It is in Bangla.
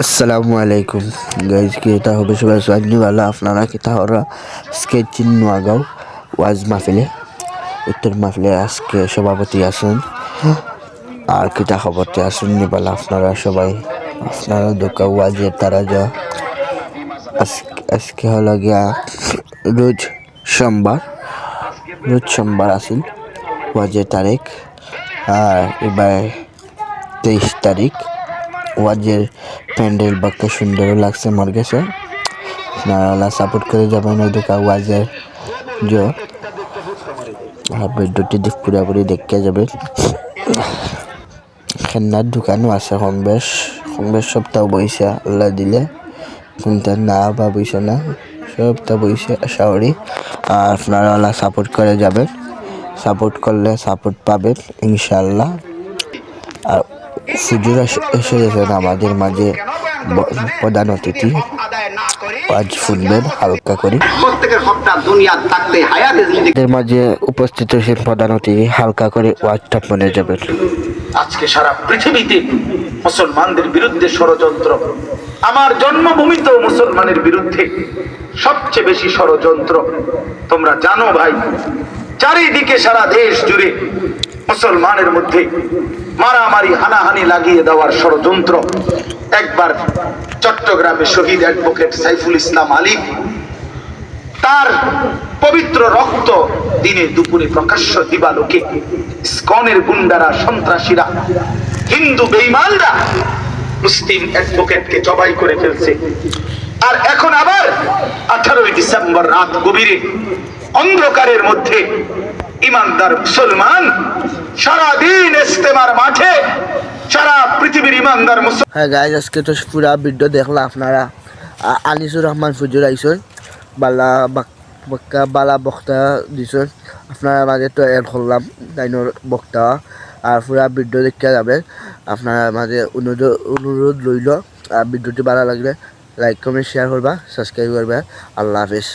আসসালামু আলাইকুম গাইজ কি এটা হবে সবাই সোয়াজনিওয়ালা আপনারা কি তাহরা স্কেচিং নোয়াগাঁও ওয়াজ মাহফিলে উত্তর মাহফিলে আজকে সভাপতি আছেন আর কিতা খবরতে আসুন নিবালা আপনারা সবাই আপনারা দোকা ওয়াজের তারা যা আজকে হলো গিয়া রোজ সোমবার আসেন ওয়াজের তারিখ আর এবার 23 তারিখ ওয়াজের প্যান্ডেল বাক্য সুন্দরও লাগছে আমার কাছে আপনারা সাপোর্ট করে যাবেন ওই দোকা ওয়াজের ভিডিওটি পুরোপুরি দেখতে যাবেন খেলনার দোকানও আছে কংবেশ সপ্তাহ বইছে আল্লাহ দিলে কোনটা না বা বইছে না সপ্তাহ বইছে আশা করি আর আপনারা সাপোর্ট করে যাবেন সাপোর্ট করলে সাপোর্ট পাবেন ইনশাআল্লাহ আর হুজুর এসে গেছেন আমাদের মাঝে প্রধান অতিথি আজ শুনবেন হালকা করে এদের মাঝে উপস্থিত হয়েছেন প্রধান অতিথি হালকা করে ওয়াজটা মনে যাবেন। আজকে সারা পৃথিবীতে মুসলমানদের বিরুদ্ধে ষড়যন্ত্র, আমার জন্মভূমিতেও মুসলমানের বিরুদ্ধে সবচেয়ে বেশি ষড়যন্ত্র। তোমরা জানো ভাই, চারিদিকে সারা দেশ জুড়ে মুসলমানের মধ্যে মারামারি হানাহানি লাগিয়ে দেওয়ার ষড়যন্ত্র। একবার চট্টগ্রামে শহীদ অ্যাডভোকেট সাইফুল ইসলাম আলী, তার পবিত্র রক্ত দিনে দুপুরে প্রকাশ্য দিবালোকে ইসকনের গুন্ডারা, সন্ত্রাসীরা, হিন্দু বেঈমানরা মুসলিম অ্যাডভোকেটকে জবাই করে ফেলছে। আর এখন আবার 18 ডিসেম্বর রাত গভীরে অন্ধকারের মধ্যে ইমানদার মুসলমান সারাদিন ইস্তেমার মাঠে সারা পৃথিবীর ইমানদার মুসলমান। হ্যাঁ গাইজ, আজকে তো পুরা ভিডিও দেখলাম আপনারা। আনিসুর রহমান ফুজুর আইসন বালা বক্তা দিছেন, আপনারা মাঝে তো এড করলাম তাইনোর বক্তা আর পুরা ভিডিও দেখতে যাবেন। আপনারা মাঝে অনুরোধ রইল, আর ভিডিওটি ভালো লাগলে লাইক কমেন্ট শেয়ার করবা, সাবস্ক্রাইব করবা। আল্লাহ হাফিজ।